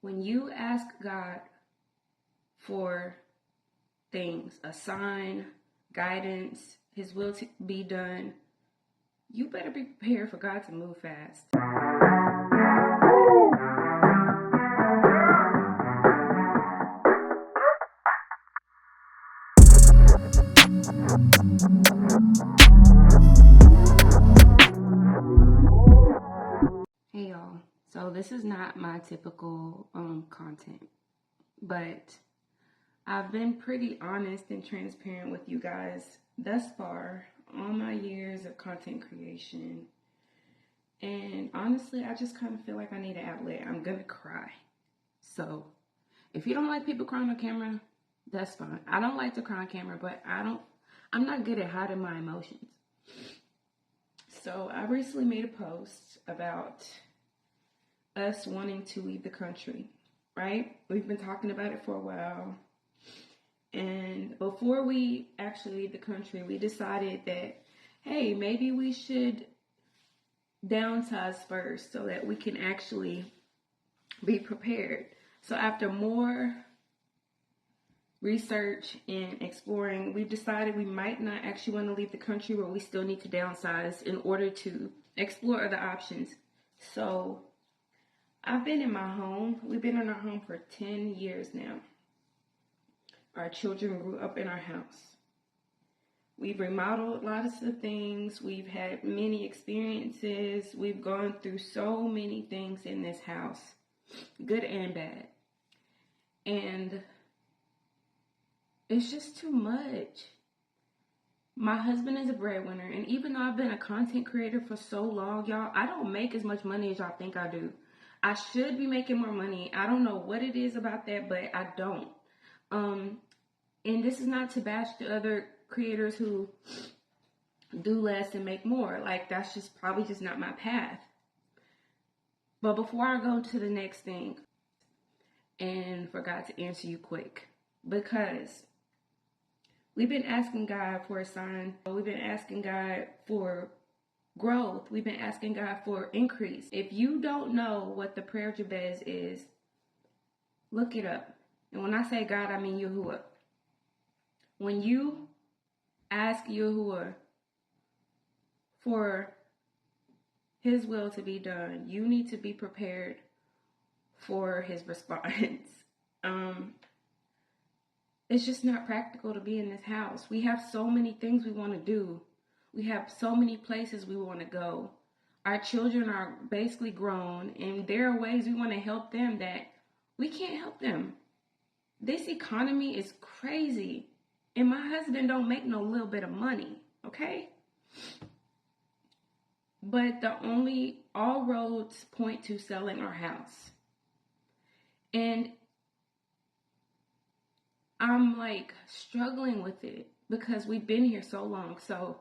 When you ask God for things, a sign, guidance, His will to be done, you better be prepared for God to move fast. Hey y'all, so this is not my typical content, but I've been pretty honest and transparent with you guys thus far on my years of content creation. And honestly, I just kind of feel like I need an outlet. I'm gonna cry. So if you don't like people crying on camera, that's fine. I don't like to cry on camera, but I'm not good at hiding my emotions. So I recently made a post about us wanting to leave the country, right? We've been talking about it for a while. And before we actually leave the country, we decided that, hey, maybe we should downsize first so that we can actually be prepared. So after more research and exploring, we've decided we might not actually want to leave the country, but we still need to downsize in order to explore other options. So I've been in my home. We've been in our home for 10 years now. Our children grew up in our house. We've remodeled lots of things. We've had many experiences. We've gone through so many things in this house, good and bad. And it's just too much. My husband is a breadwinner, and even though I've been a content creator for so long, y'all, I don't make as much money as y'all think I do. I should be making more money. I don't know what it is about that, but I don't. And this is not to bash the other creators who do less and make more. Like, that's just probably just not my path. But before I go to the next thing, and forgot to answer you quick, because we've been asking God for a sign. We've been asking God for growth. We've been asking God for increase. If you don't know what the prayer Jabez is, look it up. And when I say God, I mean Yehuah. When you ask Yehuah for His will to be done, you need to be prepared for His response. It's just not practical to be in this house. We have so many things we want to do. We have so many places we want to go. Our children are basically grown, and there are ways we want to help them that we can't help them. This economy is crazy, and my husband don't make no little bit of money, okay? But all roads point to selling our house. And I'm like struggling with it because we've been here so long. So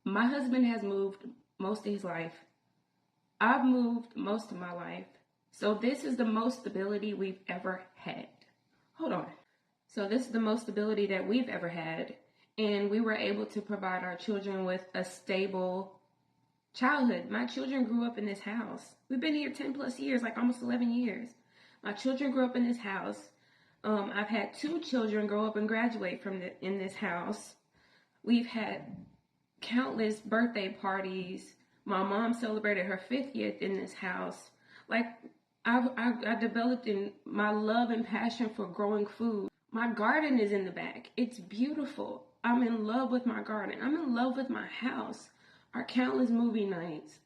my husband has moved most of his life. I've moved most of my life. So this is the most stability we've ever had. Hold on. So this is the most stability that we've ever had. And we were able to provide our children with a stable childhood. My children grew up in this house. We've been here 10 plus years, like almost 11 years. My children grew up in this house. I've had 2 children grow up and graduate in this house. We've had countless birthday parties. My mom celebrated her 50th in this house. Like, I developed in my love and passion for growing food. My garden is in the back. It's beautiful. I'm in love with my garden. I'm in love with my house. Our countless movie nights.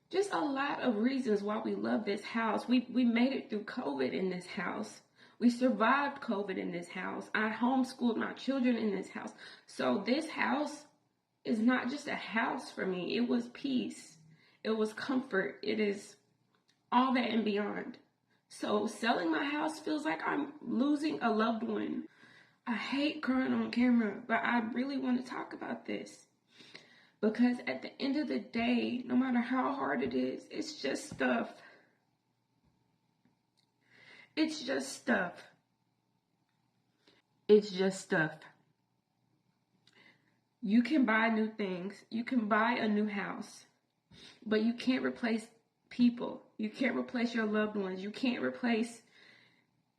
Just a lot of reasons why we love this house. We made it through COVID in this house. We survived COVID in this house. I homeschooled my children in this house. So this house is not just a house for me. It was peace. It was comfort. It is all that and beyond. So selling my house feels like I'm losing a loved one. I hate crying on camera, but I really want to talk about this. Because at the end of the day, no matter how hard it is, it's just stuff. It's just stuff. It's just stuff. You can buy new things. You can buy a new house. But you can't replace people. You can't replace your loved ones. You can't replace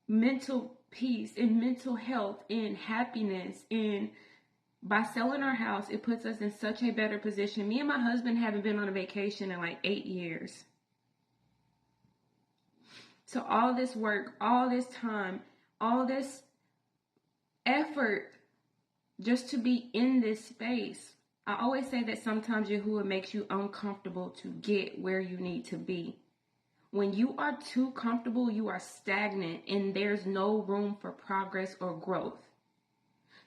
mental peace and mental health and happiness. And by selling our house, it puts us in such a better position. Me and my husband haven't been on a vacation in like 8 years. So all this work, all this time, all this effort just to be in this space. I always say that sometimes Yehuah makes you uncomfortable to get where you need to be. When you are too comfortable, you are stagnant and there's no room for progress or growth.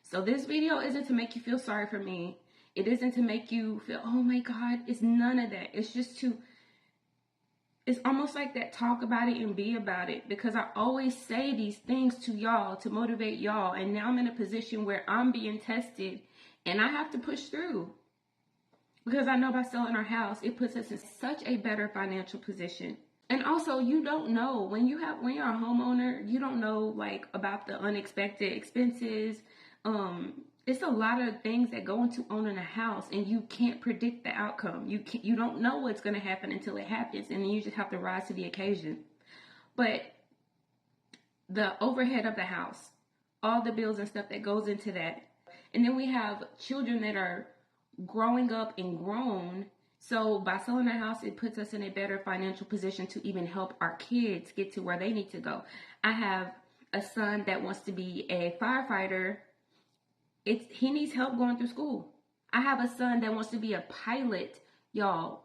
So this video isn't to make you feel sorry for me. It isn't to make you feel, oh my God, it's none of that. It's just it's almost like that talk about it and be about it, because I always say these things to y'all to motivate y'all. And now I'm in a position where I'm being tested and I have to push through, because I know by selling our house, it puts us in such a better financial position. And also, you don't know when you're a homeowner, you don't know like about the unexpected expenses. It's a lot of things that go into owning a house, and you can't predict the outcome. You don't know what's going to happen until it happens, and then you just have to rise to the occasion. But the overhead of the house, all the bills and stuff that goes into that, and then we have children that are growing up and grown. So by selling our house, it puts us in a better financial position to even help our kids get to where they need to go. I have a son that wants to be a firefighter. He needs help going through school. I have a son that wants to be a pilot. Y'all,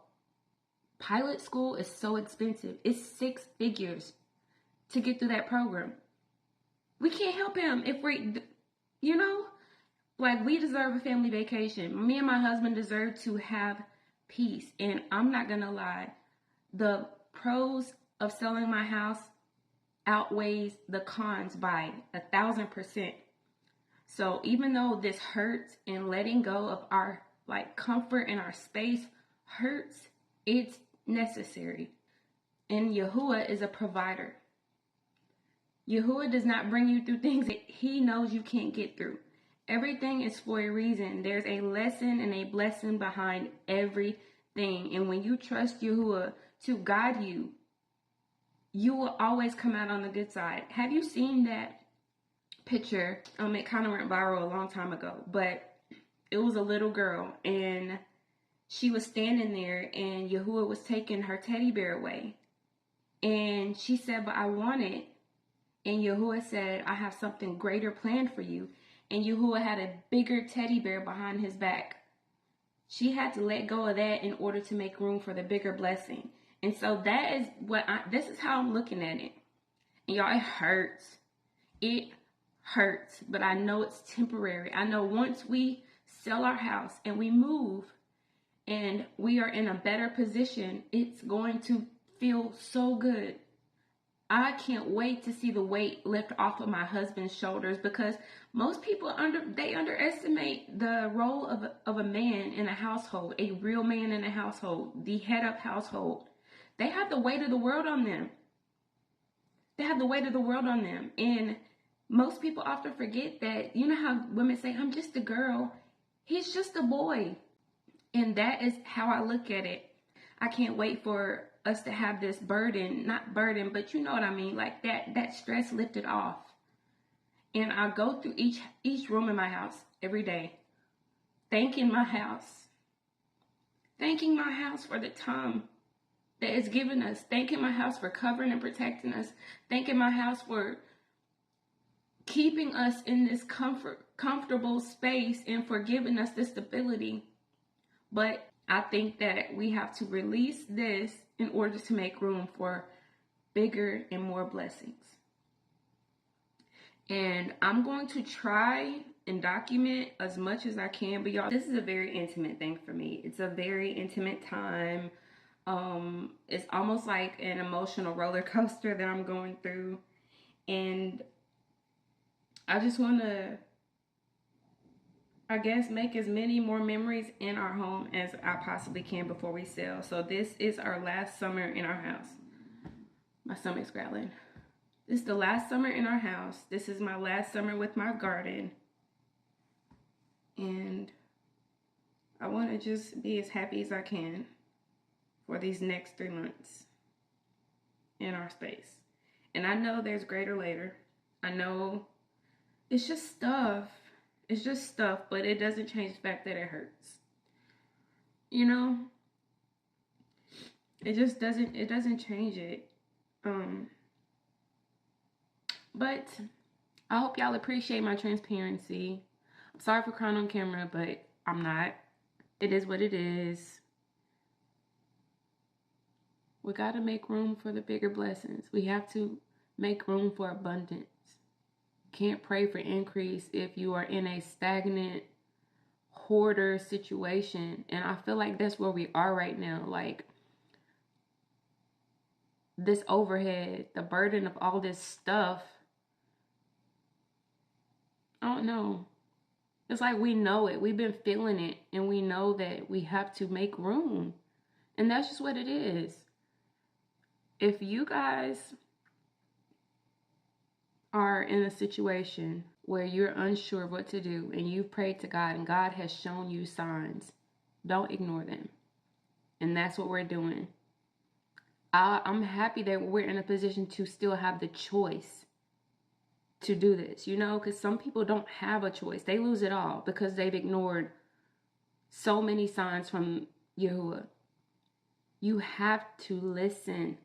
pilot school is so expensive. It's 6 figures to get through that program. We can't help him if like we deserve a family vacation. Me and my husband deserve to have peace. And I'm not going to lie, the pros of selling my house outweighs the cons by 1,000%. So even though this hurts and letting go of our like comfort and our space hurts, it's necessary. And Yehuah is a provider. Yehuah does not bring you through things that he knows you can't get through. Everything is for a reason. There's a lesson and a blessing behind everything. And when you trust Yehuah to guide you, you will always come out on the good side. Have you seen that picture? It kind of went viral a long time ago, but it was a little girl and she was standing there and Yehuah was taking her teddy bear away. And she said, but I want it. And Yehuah said, I have something greater planned for you. And Yehuah had a bigger teddy bear behind his back. She had to let go of that in order to make room for the bigger blessing. And so that is this is how I'm looking at it. And y'all, it hurts. It hurts, but I know it's temporary. I know once we sell our house and we move and we are in a better position, it's going to feel so good. I can't wait to see the weight lift off of my husband's shoulders, because most people underestimate the role of a man in a household, a real man in a household, the head of household. They have the weight of the world on them. And most people often forget that, you know how women say, I'm just a girl. He's just a boy. And that is how I look at it. I can't wait for us to have this not burden, but you know what I mean, like that stress lifted off. And I go through each room in my house every day, thanking my house for the time that it's given us, thanking my house for covering and protecting us, thanking my house for keeping us in this comfortable space and for giving us this stability. But I think that we have to release this in order to make room for bigger and more blessings. And I'm going to try and document as much as I can, but y'all, this is a very intimate thing for me. It's a very intimate time. It's almost like an emotional roller coaster that I'm going through. And I just want to, I guess, make as many more memories in our home as I possibly can before we sell. So this is our last summer in our house. My stomach's growling. This is the last summer in our house. This is my last summer with my garden. And I want to just be as happy as I can for these next 3 months. in our space. And I know there's greater later. I know it's just stuff. It's just stuff, but it doesn't change the fact that it hurts. You know? It doesn't change it. But I hope y'all appreciate my transparency. I'm sorry for crying on camera, but I'm not. It is what it is. We got to make room for the bigger blessings. We have to make room for abundance. Can't pray for increase if you are in a stagnant hoarder situation. And I feel like that's where we are right now. Like, this overhead, the burden of all this stuff, I don't know. It's like we know it. We've been feeling it. And we know that we have to make room. And that's just what it is. If you guys are in a situation where you're unsure of what to do and you've prayed to God and God has shown you signs, don't ignore them. And that's what we're doing. I'm happy that we're in a position to still have the choice to do this, you know, because some people don't have a choice. They lose it all because they've ignored so many signs from Yehuah. You have to listen.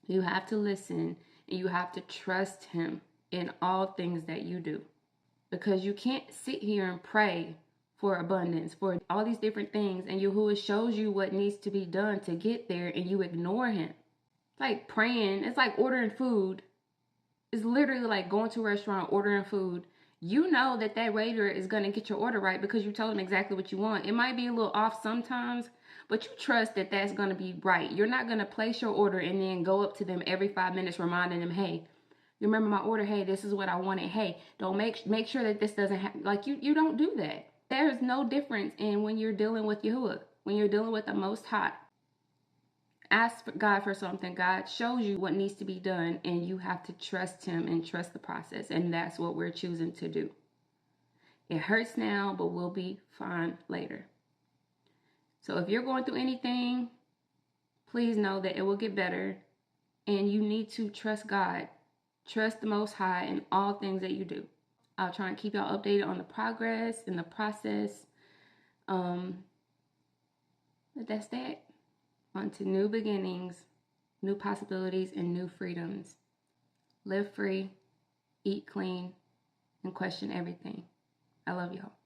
You have to listen, and you have to trust him in all things that you do. Because you can't sit here and pray for abundance, for all these different things, and Yehuah shows you what needs to be done to get there, and you ignore him. Like praying, it's like ordering food. It's literally like going to a restaurant, ordering food. You know that that waiter is going to get your order right because you told him exactly what you want. It might be a little off sometimes, but you trust that that's going to be right. You're not going to place your order and then go up to them every 5 minutes reminding them, hey, you remember my order? Hey, this is what I wanted. Hey, don't make sure that this doesn't happen. Like you don't do that. There's no difference in when you're dealing with Yehuah, when you're dealing with the Most High. Ask God for something. God shows you what needs to be done, and you have to trust him and trust the process. And that's what we're choosing to do. It hurts now, but we'll be fine later. So if you're going through anything, please know that it will get better. And you need to trust God. Trust the Most High in all things that you do. I'll try and keep y'all updated on the progress and the process. But that's that. On to new beginnings, new possibilities, and new freedoms. Live free, eat clean, and question everything. I love y'all.